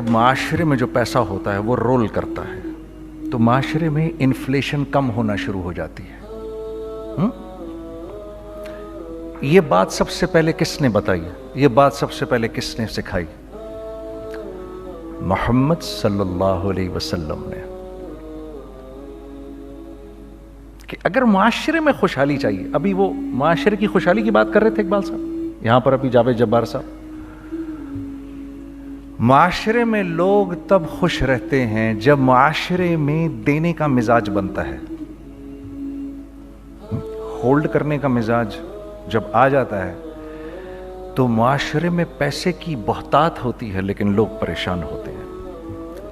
معاشرے میں جو پیسہ ہوتا ہے وہ رول کرتا ہے تو معاشرے میں انفلیشن کم ہونا شروع ہو جاتی ہے. یہ بات سب سے پہلے کس نے بتائی؟ یہ بات سب سے پہلے کس نے سکھائی؟ محمد صلی اللہ علیہ وسلم نے. کہ اگر معاشرے میں خوشحالی چاہیے، ابھی وہ معاشرے کی خوشحالی کی بات کر رہے تھے اقبال صاحب یہاں پر، ابھی جاوید جبار صاحب. معاشرے میں لوگ تب خوش رہتے ہیں جب معاشرے میں دینے کا مزاج بنتا ہے. ہولڈ کرنے کا مزاج جب آ جاتا ہے تو معاشرے میں پیسے کی بہتات ہوتی ہے لیکن لوگ پریشان ہوتے ہیں.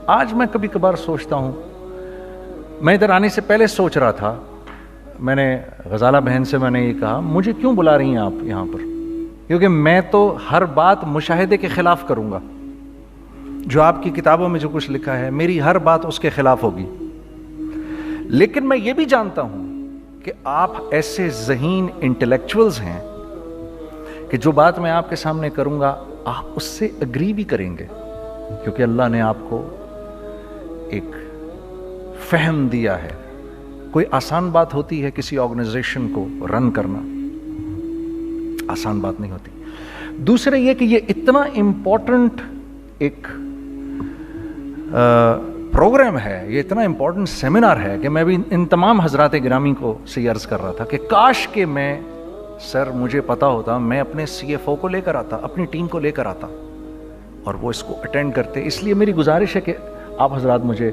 آج میں کبھی کبھار سوچتا ہوں، میں ادھر آنے سے پہلے سوچ رہا تھا، میں نے غزالہ بہن سے میں نے یہ کہا مجھے کیوں بلا رہی ہیں آپ یہاں پر، کیونکہ میں تو ہر بات مشاہدے کے خلاف کروں گا. جو آپ کی کتابوں میں جو کچھ لکھا ہے میری ہر بات اس کے خلاف ہوگی. لیکن میں یہ بھی جانتا ہوں کہ آپ ایسے ذہین انٹلیکچوئلز ہیں کہ جو بات میں آپ کے سامنے کروں گا آپ اس سے اگری بھی کریں گے، کیونکہ اللہ نے آپ کو ایک فہم دیا ہے. کوئی آسان بات ہوتی ہے کسی آرگنائزیشن کو رن کرنا، آسان بات نہیں ہوتی. دوسرے یہ کہ یہ اتنا امپورٹنٹ ایک پروگرام ہے، یہ اتنا امپورٹنٹ سیمینار ہے کہ میں بھی ان تمام حضرات گرامی کو سے عرض کر رہا تھا کہ کاش کہ میں سر مجھے پتا ہوتا میں اپنے CFO کو لے کر آتا، اپنی ٹیم کو لے کر آتا اور وہ اس کو اٹینڈ کرتے. اس لیے میری گزارش ہے کہ آپ حضرات مجھے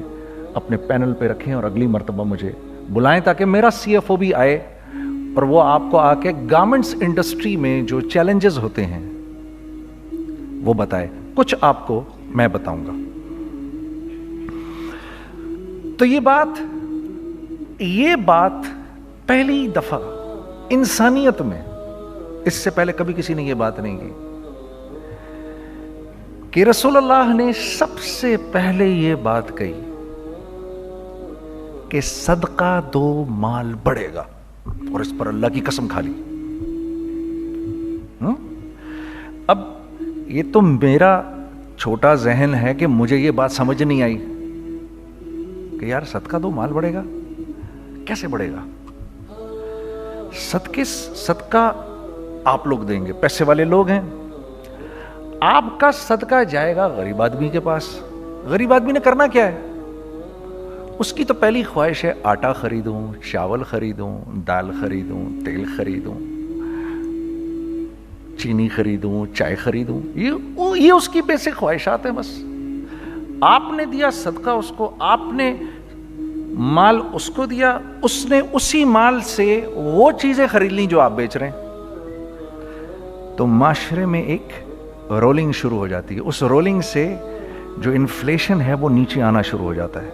اپنے پینل پہ رکھیں اور اگلی مرتبہ مجھے بلائیں تاکہ میرا CFO بھی آئے اور وہ آپ کو آ کے گارمنٹس انڈسٹری میں جو چیلنجز ہوتے ہیں وہ بتائے. کچھ آپ کو میں بتاؤں گا. تو یہ بات پہلی دفعہ انسانیت میں، اس سے پہلے کبھی کسی نے یہ بات نہیں کی کہ رسول اللہ نے سب سے پہلے یہ بات کہی کہ صدقہ دو مال بڑھے گا، اور اس پر اللہ کی قسم کھا لی. اب یہ تو میرا چھوٹا ذہن ہے کہ مجھے یہ بات سمجھ نہیں آئی کہ یار صدقہ دو مال بڑھے گا، کیسے بڑھے گا؟ صدقہ آپ لوگ دیں گے، پیسے والے لوگ ہیں، آپ کا صدقہ جائے گا غریب آدمی کے پاس. غریب آدمی نے کرنا کیا ہے؟ اس کی تو پہلی خواہش ہے آٹا خریدوں، چاول خریدوں، دال خریدوں، تیل خریدوں، چینی خریدوں، چائے خریدوں. یہ اس کی بیسک خواہشات ہیں. بس آپ نے دیا صدقہ اس کو، آپ نے مال اس کو دیا، اس نے اسی مال سے وہ چیزیں خرید لیں جو آپ بیچ رہے ہیں. تو معاشرے میں ایک رولنگ شروع ہو جاتی ہے. اس رولنگ سے جو انفلیشن ہے وہ نیچے آنا شروع ہو جاتا ہے.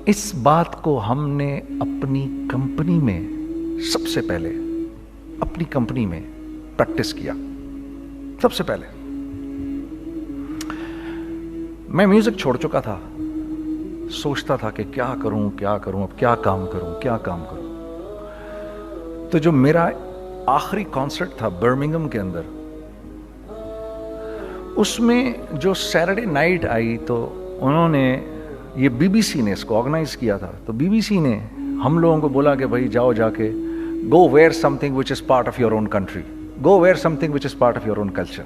اس بات کو ہم نے اپنی کمپنی میں سب سے پہلے اپنی کمپنی میں پریکٹس کیا. سب سے پہلے میں میوزک چھوڑ چکا تھا، سوچتا تھا کہ کیا کروں اب کیا کام کروں. تو جو میرا آخری کانسرٹ تھا برمنگھم کے اندر، اس میں جو سیٹرڈے نائٹ آئی تو انہوں نے، یہ BBC نے اس کو آرگنائز کیا تھا، تو BBC نے ہم لوگوں کو بولا کہ بھائی جاؤ جا کے go wear something which is part of your own country, go wear something which is part of your own culture.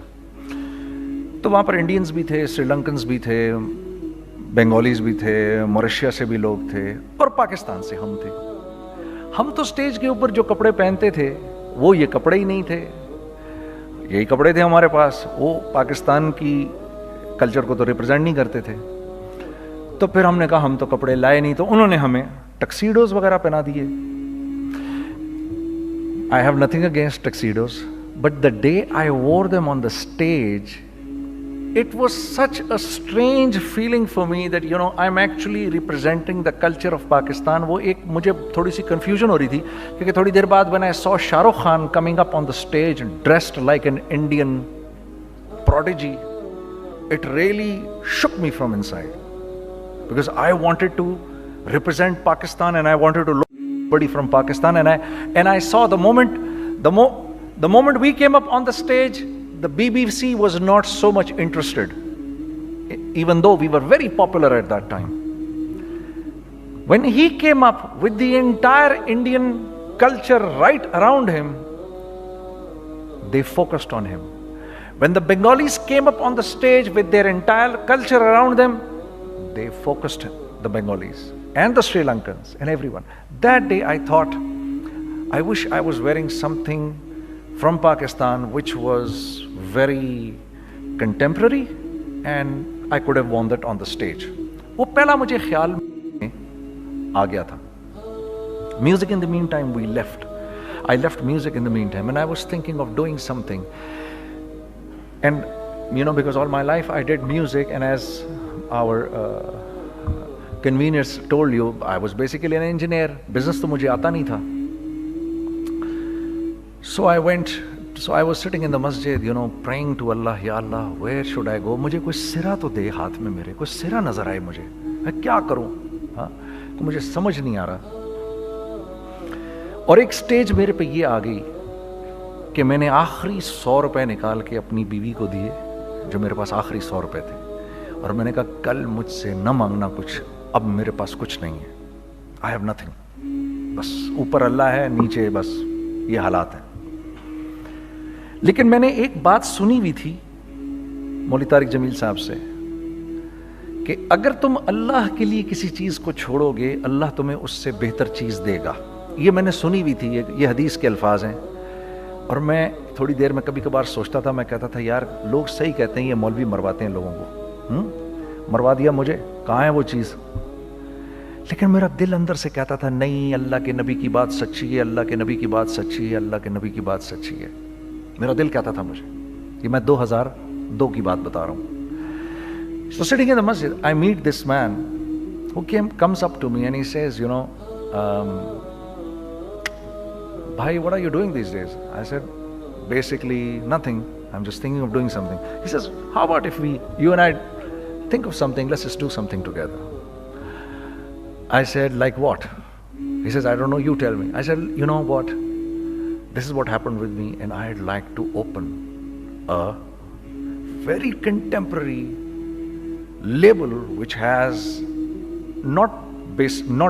تو وہاں پر انڈینز بھی تھے، سری لنکنز بھی تھے، بنگالیز بھی تھے، موریشیا سے بھی لوگ تھے اور پاکستان سے ہم تھے. ہم تو سٹیج کے اوپر جو کپڑے پہنتے تھے وہ یہ کپڑے ہی نہیں تھے، یہی کپڑے تھے ہمارے پاس، وہ پاکستان کی کلچر کو تو ریپرزینٹ نہیں کرتے تھے. تو پھر ہم نے کہا ہم تو کپڑے لائے نہیں، تو انہوں نے ہمیں ٹکسیڈوز وغیرہ پہنا دیے. I have nothing against tuxedos, but the day I wore them on the stage, it was such a strange feeling for me that, you know, I'm actually representing the culture of Pakistan. وہ ایک مجھے تھوڑی سی confusion ہو رہی تھی کیونکہ تھوڑی دیر بعد when I saw Shah Rukh Khan coming up on the stage dressed like an Indian prodigy, it really shook me from inside because I wanted to represent Pakistan and I wanted to look from Pakistan, and I saw the moment we came up on the stage, the BBC was not so much interested, even though we were very popular at that time. When he came up with the entire Indian culture right around him, they focused on him. When the Bengalis came up on the stage with their entire culture around them, they focused the Bengalis and the Sri Lankans and everyone. That day I thought, I wish I was wearing something from Pakistan which was very contemporary and I could have worn that on the stage. وہ پہلا مجھے خیال میں آ گیا تھا. Music in the meantime we left. I left music in the meantime and I was thinking of doing something. And you know, because all my life I did music, and as our conveners told you, I was basically an engineer. Business تو مجھے آتا نہیں تھا. So I was sitting in the masjid, you know, praying to Allah, Ya Allah, where should I go? مجھے کوئی سرا تو دے ہاتھ میں میرے, کوئی سرا نظر آئے مجھے, میں کیا کروں, ہاں, مجھے سمجھ نہیں آ رہا. اور ایک سٹیج میرے پہ یہ آ گئی کہ میں نے آخری 100 روپے نکال کے اپنی بیوی کو دیے, جو میرے پاس آخری 100 روپے تھے, اور میں نے کہا کل مجھ سے نہ مانگنا کچھ, اب میرے پاس کچھ نہیں ہے, I have nothing, بس اوپر اللہ ہے, نیچے بس یہ حالات ہیں. لیکن میں نے ایک بات سنی ہوئی تھی مولوی طارق جمیل صاحب سے کہ اگر تم اللہ کے لیے کسی چیز کو چھوڑو گے, اللہ تمہیں اس سے بہتر چیز دے گا. یہ میں نے سنی ہوئی تھی, یہ حدیث کے الفاظ ہیں. اور میں تھوڑی دیر میں کبھی کبھار سوچتا تھا, میں کہتا تھا یار لوگ صحیح کہتے ہیں, یہ مولوی مرواتے ہیں لوگوں کو, مروا دیا مجھے, کہاں ہے وہ چیز. لیکن میرا دل اندر سے کہتا تھا نہیں, اللہ کے نبی کی بات سچی ہے, اللہ کے نبی کی بات سچی ہے, اللہ کے نبی کی بات سچی ہے. میرا دل کہتا تھا مجھے, یہ میں 2002 کی بات بتا رہا ہوں. So sitting in the masjid, I meet this man who comes up to me and he says, you know, Bhai, what are you doing these days? I said, basically nothing. I'm just thinking of doing something. He says, how about if you and I think of something, let's just do something together. I said, like what? He says, I don't know, you tell me. I said, you know what? This is what happened with me, and I'd like to open a very contemporary label which has not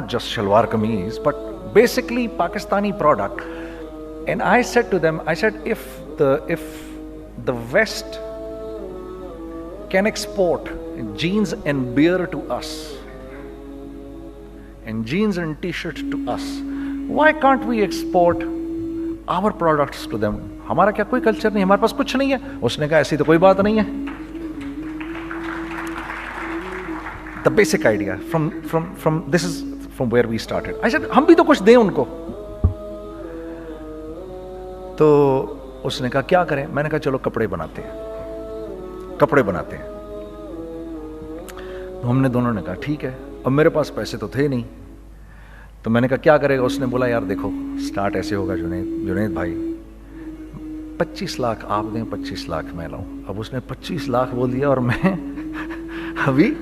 just shalwar kameez, but basically Pakistani product. And I said to them, I said, if the West can export jeans and beer to us, and jeans and t-shirts to us, why can't we export our products to them? ہمارا کیا کوئی culture نہیں, ہمارے پاس کچھ نہیں ہے. اس نے کہا ایسی تو کوئی بات نہیں ہے. The basic idea from this is from where we started. I said, ہم بھی تو کچھ دیں ان کو. تو اس نے کہا کیا کریں. میں نے کہا چلو کپڑے بناتے ہیں. ہم نے دونوں نے کہا ٹھیک ہے. اب میرے پاس پیسے تو تھے نہیں, تو میں نے کہا کیا کرے گا. اس نے بولا یار دیکھو سٹارٹ ایسے ہوگا جنید بھائی, 25 لاکھ آپ دیں, 25 لاکھ میں لاؤں. اب اس نے 25 لاکھ بول دیا, اور میں ابھی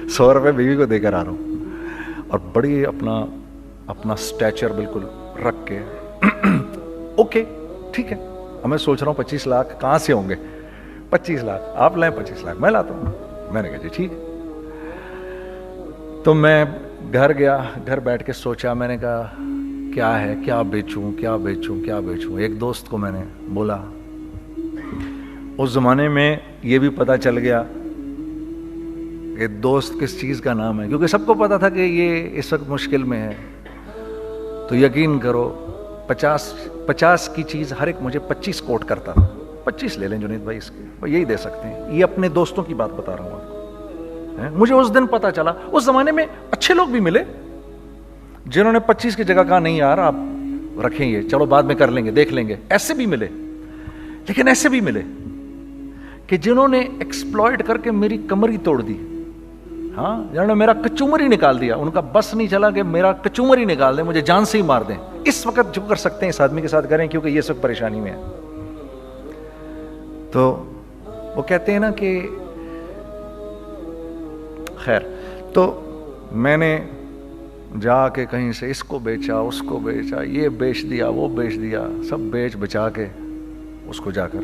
100 روپے بیوی کو دے کر آ رہا ہوں, اور بڑی اپنا اسٹیچر بالکل رکھ کے اوکے ٹھیک ہے. اب میں سوچ رہا ہوں 25 لاکھ کہاں سے ہوں گے. 25 لاکھ آپ لائیں, 25 لاکھ میں لاتا ہوں. میں نے کہا جی ٹھیک ہے. تو میں گھر گیا, گھر بیٹھ کے سوچا. میں نے کہا کیا ہے, کیا بیچوں. ایک دوست کو میں نے بولا. اس زمانے میں یہ بھی پتہ چل گیا کہ دوست کس چیز کا نام ہے, کیونکہ سب کو پتا تھا کہ یہ اس وقت مشکل میں ہے. تو یقین کرو 50 کی چیز ہر ایک مجھے 25 کوٹ کرتا تھا. 25 لے لیں جنید بھائی, اس کے یہی دے سکتے ہیں. یہ اپنے دوستوں کی بات بتا رہا ہوں آپ کو. مجھے اس دن پتا چلا, اس زمانے میں اچھے لوگ بھی ملے جنہوں نے 25 کی جگہ کہا نہیں یار آپ رکھیں گے, چلو بعد میں کر لیں گے, دیکھ لیں گے. ایسے بھی ملے, لیکن ایسے بھی ملے کہ جنہوں نے ایکسپلائٹ کر کے میری کمر ہی توڑ دی. ہاں, جنہوں نے میرا کچومر ہی نکال دیا. ان کا بس نہیں چلا کہ میرا کچومر ہی نکال دیں, مجھے جان سے ہی مار دیں. اس وقت جو کر سکتے ہیں اس آدمی کے ساتھ کریں, کیونکہ یہ سب پریشانی میں ہے. تو وہ کہتے ہیں نا کہ خیر, تو میں نے جا کے کہیں سے اس کو بیچا, اس کو بیچا, یہ بیچ دیا, وہ بیچ دیا, سب بیچ بچا کے اس کو جا کر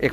1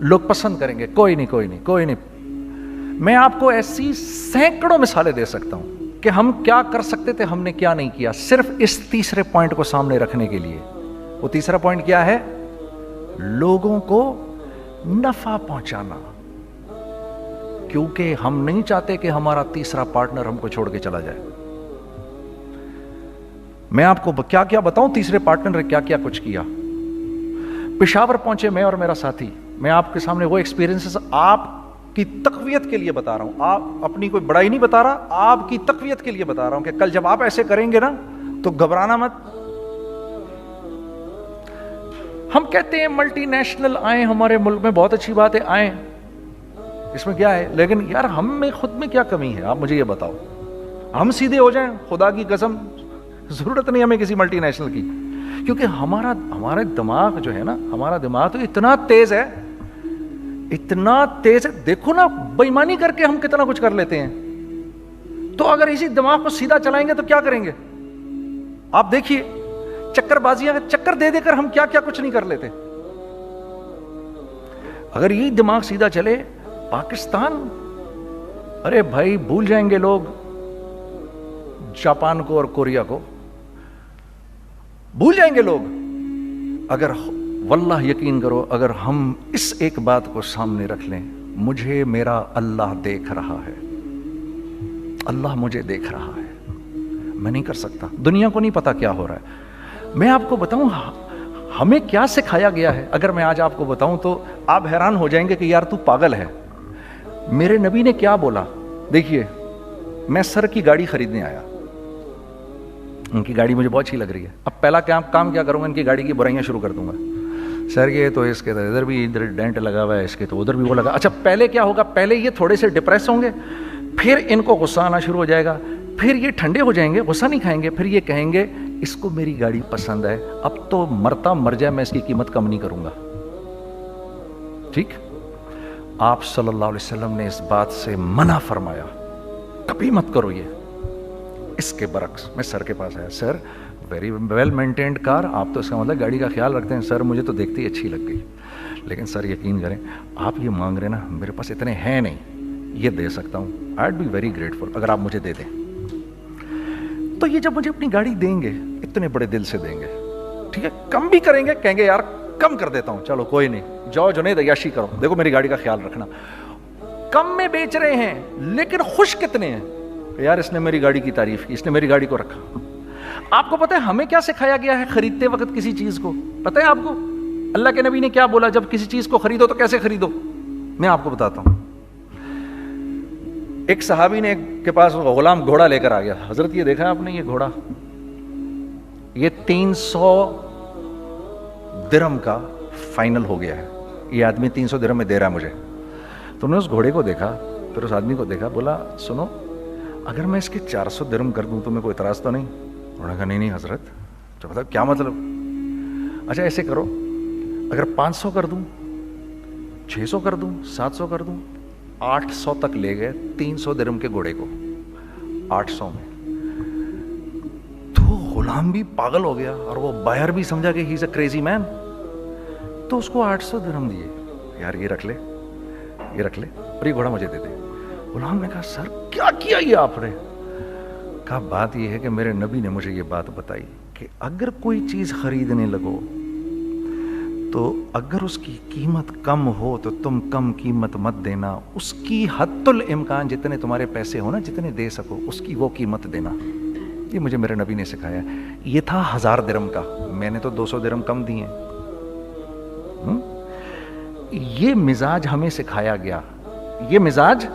لوگ پسند کریں گے. کوئی نہیں کوئی نہیں کوئی نہیں. میں آپ کو ایسی سینکڑوں مثالیں دے سکتا ہوں کہ ہم کیا کر سکتے تھے, ہم نے کیا نہیں کیا, صرف اس تیسرے پوائنٹ کو سامنے رکھنے کے لیے. وہ تیسرا پوائنٹ کیا ہے؟ لوگوں کو نفع پہنچانا. کیونکہ ہم نہیں چاہتے کہ ہمارا تیسرا پارٹنر ہم کو چھوڑ کے چلا جائے. میں آپ کو کیا کیا بتاؤں, تیسرے پارٹنر نے کیا کیا کچھ کیا. پشاور پہنچے میں اور میرا ساتھی. میں آپ کے سامنے وہ ایکسپیرینسز آپ کی تقویت کے لیے بتا رہا ہوں, آپ اپنی کوئی بڑائی نہیں بتا رہا, آپ کی تقویت کے لیے بتا رہا ہوں کہ کل جب آپ ایسے کریں گے نا تو گھبرانا مت. ہم کہتے ہیں ملٹی نیشنل آئیں ہمارے ملک میں, بہت اچھی بات ہے, آئیں, اس میں کیا ہے, لیکن یار ہم میں خود میں کیا کمی ہے, آپ مجھے یہ بتاؤ. ہم سیدھے ہو جائیں, خدا کی قسم ضرورت نہیں ہمیں کسی ملٹی نیشنل کی, کیونکہ ہمارا دماغ جو ہے نا, ہمارا دماغ تو اتنا تیز ہے, اتنا تیز ہے. دیکھو نا بے ایمانی کر کے ہم کتنا کچھ کر لیتے ہیں. تو اگر اسی دماغ کو سیدھا چلائیں گے تو کیا کریں گے آپ دیکھیے. چکر بازیاں چکر دے دے کر ہم کیا کیا کچھ نہیں کر لیتے. اگر یہی دماغ سیدھا چلے, پاکستان, ارے بھائی بھول جائیں گے لوگ جاپان کو اور کوریا کو, بھول جائیں گے لوگ. اگر واللہ یقین کرو, اگر ہم اس ایک بات کو سامنے رکھ لیں, مجھے میرا اللہ دیکھ رہا ہے, اللہ مجھے دیکھ رہا ہے, میں نہیں کر سکتا. دنیا کو نہیں پتا کیا ہو رہا ہے. میں آپ کو بتاؤں ہمیں کیا سکھایا گیا ہے. اگر میں آج آپ کو بتاؤں تو آپ حیران ہو جائیں گے کہ یار تو پاگل ہے. میرے نبی نے کیا بولا. دیکھیے, میں سر کی گاڑی خریدنے آیا, ان کی گاڑی مجھے بہت اچھی لگ رہی ہے. اب پہلا کام کیا کروں گا, ان کی گاڑی کی برائیاں شروع کر دوں گا. سر یہ تو اس کے ادھر بھی ادھر ڈینٹ لگا ہوا ہے, اس کے تو ادھر بھی وہ لگا. اچھا پہلے کیا ہوگا, پہلے یہ تھوڑے سے ڈپریس ہوں گے, پھر ان کو غصہ آنا شروع ہو جائے گا, پھر یہ ٹھنڈے ہو جائیں گے, غصہ نہیں کھائیں گے, پھر یہ کہیں گے اس کو میری گاڑی پسند ہے, اب تو مرتا مر جائے میں اس کی قیمت کم نہیں کروں گا. ٹھیک, آپ صلی اللہ علیہ وسلم نے اس بات سے منع فرمایا, کبھی مت کرو یہ. اس کے برعکس میں سر کے پاس آیا, سر ویری ویل مینٹینڈ کار, آپ تو اس کا مطلب گاڑی کا خیال رکھتے ہیں. سر مجھے تو دیکھتے ہی اچھی لگ گئی, لیکن سر یقین کریں آپ یہ مانگ رہے نا, میرے پاس اتنے ہیں نہیں, یہ دے سکتا ہوں. I would be very grateful اگر آپ مجھے دے دیں. تو یہ جب مجھے اپنی گاڑی دیں گے, اتنے بڑے دل سے دیں گے, ٹھیک ہے, کم بھی کریں گے, کہیں گے یار کم کر دیتا ہوں, چلو کوئی نہیں, جاؤ جنید عیاشی کرو, دیکھو میری گاڑی کا خیال رکھنا. کم میں بیچ رہے ہیں لیکن خوش کتنے ہیں کہ یار اس نے میری گاڑی کی تعریف کی, اس نے میری گاڑی کو رکھا. آپ کو پتہ ہے ہمیں کیا سکھایا گیا ہے خریدتے وقت کسی چیز کو؟ پتہ ہے آپ کو اللہ کے نبی نے کیا بولا, جب کسی چیز کو خریدو تو کیسے خریدو؟ میں آپ کو بتاتا ہوں. ایک صحابی نے کے پاس غلام گھوڑا لے کر آ گیا. حضرت یہ دیکھا آپ نے, یہ گھوڑا یہ 300 درہم کا فائنل ہو گیا ہے, یہ آدمی 300 درہم میں دے رہا ہے مجھے. تو انہوں نے اس گھوڑے کو دیکھا, پھر اس آدمی کو دیکھا, بولا سنو اگر میں اس کے 400 درہم کر دوں تو میں کوئی اعتراض تو نہیں؟ انہوں نے کہا نہیں حضرت. تو بتا کیا مطلب؟ اچھا ایسے کرو, اگر 500 کر دوں, 600 کر دوں, 700 کر دوں. 800 تک لے گئے 300 درہم کے گھوڑے کو, 800 میں. تو غلام بھی پاگل ہو گیا اور وہ بائر بھی سمجھا کہ ہی از اے کریزی مین. تو اس کو 800 درہم دیے, یار یہ رکھ لے, یہ رکھ لے, اور یہ گھوڑا مجھے دے دے. غلام نے کہا سر کیا کیا یہ آپ نے؟ کہا بات یہ ہے کہ میرے نبی نے مجھے یہ بات بتائی کہ اگر کوئی چیز خریدنے لگو تو اگر اس کی قیمت کم ہو تو تم کم قیمت مت دینا, اس کی حد الامکان جتنے تمہارے پیسے ہو نا, جتنے دے سکو اس کی وہ قیمت دینا. یہ مجھے میرے نبی نے سکھایا. یہ تھا 1000 درہم کا, میں نے تو 200 درہم کم دیے. یہ مزاج ہمیں سکھایا گیا, یہ مزاج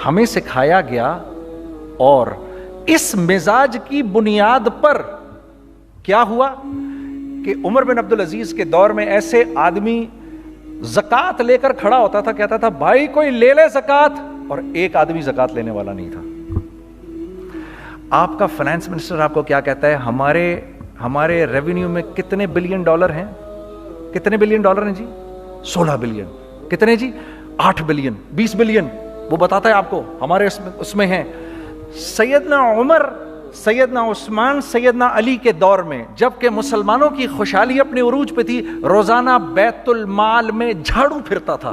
ہمیں سکھایا گیا. اور اس مزاج کی بنیاد پر کیا ہوا کہ عمر بن عبدالعزیز کے دور میں ایسے آدمی زکوٰۃ لے کر کھڑا ہوتا تھا, کہتا تھا بھائی کوئی لے لے زکوٰۃ, اور ایک آدمی زکوٰۃ لینے والا نہیں تھا. آپ کا فائنانس منسٹر آپ کو کیا کہتا ہے, ہمارے ریونیو میں کتنے بلین ڈالر ہیں؟ کتنے بلین ڈالر ہیں جی؟ 16 بلین. کتنے جی؟ 8 بلین, 20 بلین. وہ بتاتا ہے آپ کو ہمارے اس میں ہیں. سیدنا عمر, سیدنا عثمان, سیدنا علی کے دور میں جبکہ مسلمانوں کی خوشحالی اپنے عروج پہ تھی, روزانہ بیت المال میں جھاڑو پھرتا تھا.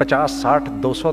50, 60, 200,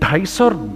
250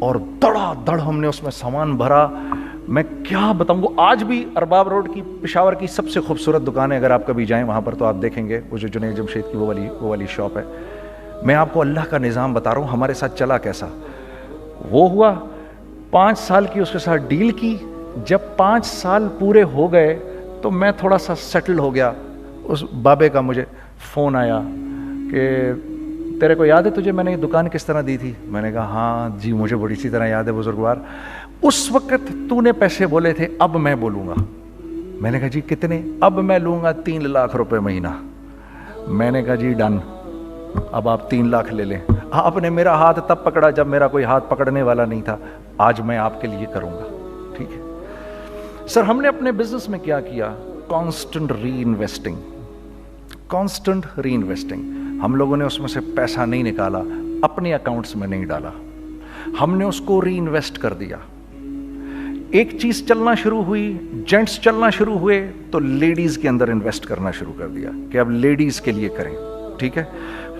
اور دڑا دڑ ہم نے اس میں سامان بھرا. میں کیا بتاؤں, وہ آج بھی ارباب روڈ کی پشاور کی سب سے خوبصورت دکان ہے, اگر آپ کبھی جائیں وہاں پر تو آپ دیکھیں گے وہ جو جنید جمشید کی وہ والی شاپ ہے. میں آپ کو اللہ کا نظام بتا رہا ہوں ہمارے ساتھ چلا کیسا. وہ ہوا 5 سال کی اس کے ساتھ ڈیل کی. جب 5 سال پورے ہو گئے تو میں تھوڑا سا سیٹل ہو گیا. اس بابے کا مجھے فون آیا کہ تیرے کو یاد ہے تجھے میں نے یہ دکان کس طرح دی تھی؟ میں نے کہا ہاں جی مجھے بڑی سی طرح یاد ہے بزرگوار. اس وقت تو نے پیسے بولے تھے, اب میں بولوں گا. میں نے کہا جی کتنے؟ اب میں لوں گا 3 لاکھ روپے مہینہ. میں نے کہا جی ڈن, اب آپ 3 لاکھ لے لیں. آپ نے میرا ہاتھ تب پکڑا جب میرا کوئی ہاتھ پکڑنے والا نہیں تھا. آج میں آپ کے لیے کروں گا. ٹھیک ہے سر. ہم نے اپنے بزنس میں کیا کیا؟ کانسٹنٹ ری انویسٹنگ. کانسٹنٹ ری انویسٹنگ. ہم لوگوں نے اس میں سے پیسہ نہیں نکالا, اپنے اکاؤنٹس میں نہیں ڈالا, ہم نے اس کو ری انویسٹ کر دیا. ایک چیز چلنا شروع ہوئی, جینٹس چلنا شروع ہوئے تو لیڈیز کے اندر انویسٹ کرنا شروع کر دیا کہ اب لیڈیز کے لیے کریں. ٹھیک ہے,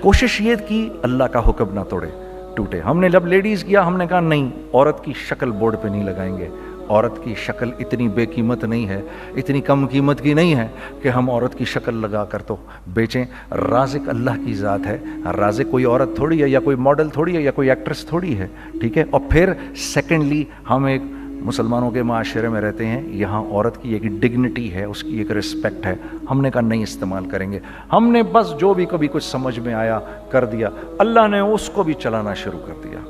کوشش یہ کی اللہ کا حکم نہ ٹوٹے. ہم نے جب لیڈیز کیا ہم نے کہا نہیں, عورت کی شکل بورڈ پہ نہیں لگائیں گے. عورت کی شکل اتنی بے قیمت نہیں ہے, اتنی کم قیمت کی نہیں ہے کہ ہم عورت کی شکل لگا کر تو بیچیں. رازق اللہ کی ذات ہے. رازق کوئی عورت تھوڑی ہے, یا کوئی ماڈل تھوڑی ہے, یا کوئی ایکٹریس تھوڑی ہے. ٹھیک ہے. اور پھر سیکنڈلی ہم ایک مسلمانوں کے معاشرے میں رہتے ہیں, یہاں عورت کی ایک ڈگنیٹی ہے, اس کی ایک رسپیکٹ ہے. ہم نے کہا نہیں استعمال کریں گے. ہم نے بس جو بھی کبھی کچھ سمجھ میں آیا کر دیا. اللہ نے اس کو بھی چلانا شروع کر دیا.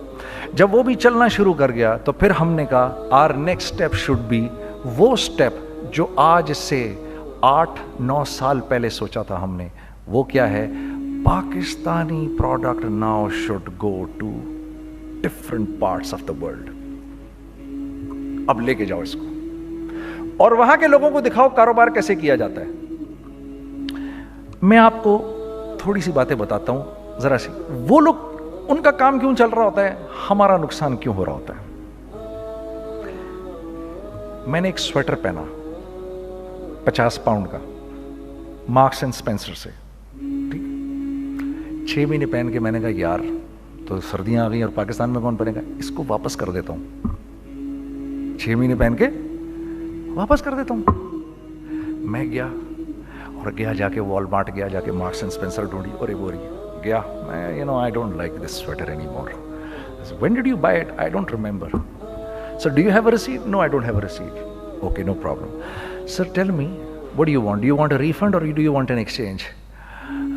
جب وہ بھی چلنا شروع کر گیا تو پھر ہم نے کہا our next step should be وہ اسٹیپ جو آج سے 8-9 سال پہلے سوچا تھا ہم نے. وہ کیا ہے؟ Pakistani product now should go to different parts of the world. اب لے کے جاؤ اس کو اور وہاں کے لوگوں کو دکھاؤ کاروبار کیسے کیا جاتا ہے. میں آپ کو تھوڑی سی باتیں بتاتا ہوں ذرا سی. وہ لوگ ان کا کام کیوں چل رہا ہوتا ہے, ہمارا نقصان کیوں ہو رہا ہوتا ہے. میں نے ایک سویٹر پہنا 50 پاؤنڈ کا مارکس اینڈ اسپینسر سے. ٹھیک, 6 مہینے پہن کے میں نے کہا یار تو سردیاں آ گئی اور پاکستان میں کون پہنے گا, اس کو واپس کر دیتا ہوں. 6 مہینے پہن کے واپس کر دیتا ہوں. میں گیا جا کے وال مارٹ گیا, جا کے مارکس اینڈ اسپینسر ڈھونڈی اور ایک بوری گیا. میں I don't like this sweater anymore. When did you buy it? I don't remember. Sir, do you have a receipt? No, I don't have a receipt. Okay, no problem. Sir, tell me, what do you want? Do you want a refund or do you want an exchange?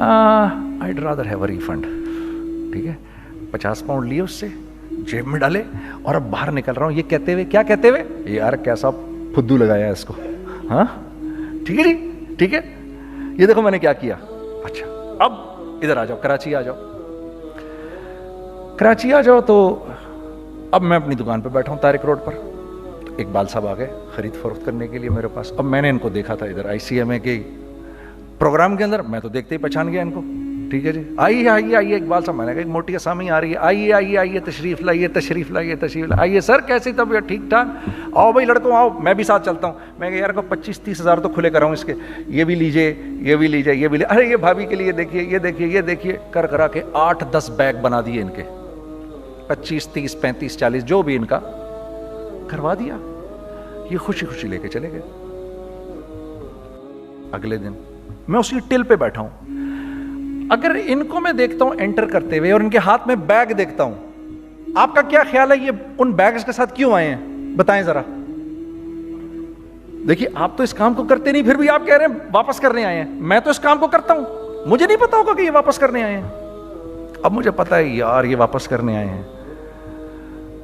I'd rather have a refund. ٹھیک ہے, 50 pound لیے اس سے, جیب میں ڈالے اور اب باہر نکل رہا ہوں. یہ کہتے ہوئے, کیا کہتے ہوئے, یار کیسا پھدو لگایا ہے اس کو. ہاں ٹھیک ہے جی, ٹھیک ہے. یہ دیکھو میں نے کیا کیا. اچھا اب ادھر آ جاؤ, کراچی آ جاؤ. کراچی آ جاؤ تو اب میں اپنی دکان پہ بیٹھا ہوں طارق روڈ پر. اقبال صاحب آ گئے خرید فروخت کرنے کے لیے میرے پاس. اب میں نے ان کو دیکھا تھا ادھر ICMA کے پروگرام کے اندر, میں تو دیکھتے ہی پہچان گیا ان کو. ٹھیک ہے جی, آئیے اقبال صاحب. میں نے کہا ایک موٹی اسامی آ رہی ہے, آئیے تشریف لائیے. آئیے سر, کیسی طبیعت؟ ٹھیک ٹھاک. آؤ بھائی لڑکوں آؤ, میں بھی ساتھ چلتا ہوں. میں کہا یار کو 25-30 ہزار تو کھلے کراؤں اس کے. یہ بھی لیجیے, یہ بھی لیجیے. ارے یہ بھابھی کے لیے دیکھیے, یہ دیکھیے. کرا کے 8-10 بیگ بنا دیے ان کے, 25, 30, 35, 40 جو بھی ان کا کروا دیا. یہ خوشی لے کے چلے گئے. اگلے دن میں اسی ٹل پہ بیٹھا ہوں. اگر ان کو میں دیکھتا ہوں انٹر کرتے ہوئے اور ان کے ہاتھ میں بیگ دیکھتا ہوں, آپ کا کیا خیال ہے یہ ان بیگز کے ساتھ کیوں آئے ہیں؟ بتائیں ذرا. دیکھیے آپ تو اس کام کو کرتے نہیں, پھر بھی آپ کہہ رہے ہیں واپس کرنے آئے ہیں. میں تو اس کام کو کرتا ہوں, مجھے نہیں پتا ہوگا کہ یہ واپس کرنے آئے ہیں. اب مجھے پتا ہے یار یہ واپس کرنے آئے ہیں,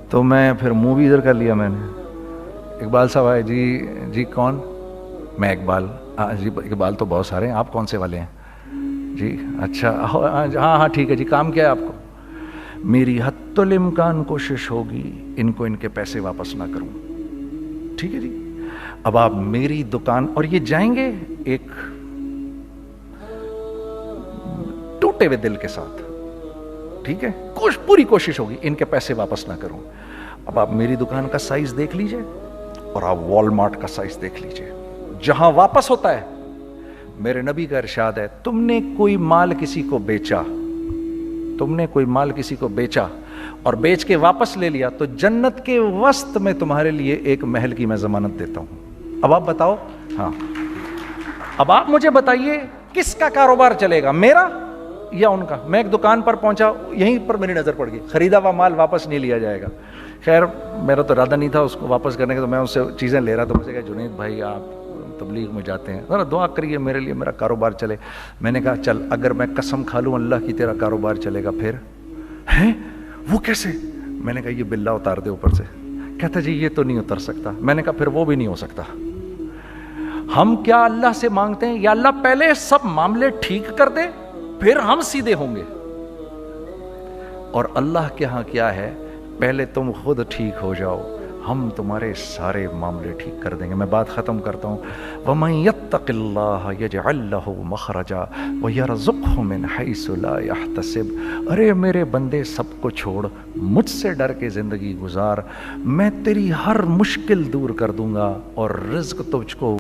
تو میں پھر منہ بھی ادھر کر لیا. میں نے اقبال صاحب آئے, جی کون؟ میں اقبال. جی اقبال تو بہت سارے ہیں, آپ کون سے والے ہیں؟ جی اچھا, ہاں ٹھیک ہے جی. کام کیا ہے آپ کو؟ میری حتی الامکان کوشش ہوگی ان کو ان کے پیسے واپس نہ کروں. ٹھیک ہے جی. اب آپ میری دکان, اور یہ جائیں گے ایک ٹوٹے ہوئے دل کے ساتھ. ٹھیک ہے, پوری کوشش ہوگی ان کے پیسے واپس نہ کروں. اب آپ میری دکان کا سائز دیکھ لیجئے اور آپ وال مارٹ کا سائز دیکھ لیجئے. جہاں واپس ہوتا ہے, میرے نبی کا ارشاد ہے, تم نے کوئی مال کسی کو بیچا اور بیچ کے واپس لے لیا تو جنت کے وسط میں تمہارے لیے ایک محل کی میں ضمانت دیتا ہوں. اب آپ بتاؤ, ہاں اب آپ مجھے بتائیے کس کا کاروبار چلے گا, میرا یا ان کا؟ میں ایک دکان پر پہنچا, یہیں پر میری نظر پڑ گئی, خریدا ہوا مال واپس نہیں لیا جائے گا. خیر میرا تو ارادہ نہیں تھا اس کو واپس کرنے کا, تو میں اس سے چیزیں لے رہا, تو مجھے کہا جنید بھائی آپ تبلیغ میں جاتے ہیں, ذرا دعا کریے میرے لیے, میرا کاروبار چلے. میں نے کہا چل اگر میں قسم کھا لوں اللہ کی تیرا کاروبار چلے گا پھر؟ ہیں وہ کیسے؟ میں نے کہا یہ باللہ اتار دے اوپر سے. کہتا جی یہ تو نہیں اتر سکتا. میں نے کہا پھر وہ بھی نہیں ہو سکتا. ہم کیا اللہ سے مانگتے ہیں, یا اللہ پہلے سب معاملے ٹھیک کر دے پھر ہم سیدھے ہوں گے, اور اللہ کے ہاں کیا ہے, پہلے تم خود ٹھیک ہو جاؤ, ہم تمہارے سارے معاملے ٹھیک کر دیں گے. میں بات ختم کرتا ہوں. وَمَن يَتَّقِ اللَّهَ يَجْعَل لَّهُ مَخْرَجًا وَيَرْزُقْهُ مِنْ حَيْثُ لَا يَحْتَسِبُ. ارے میرے بندے سب کو چھوڑ, مجھ سے ڈر کے زندگی گزار, میں تیری ہر مشکل دور کر دوں گا اور رزق تجھ کو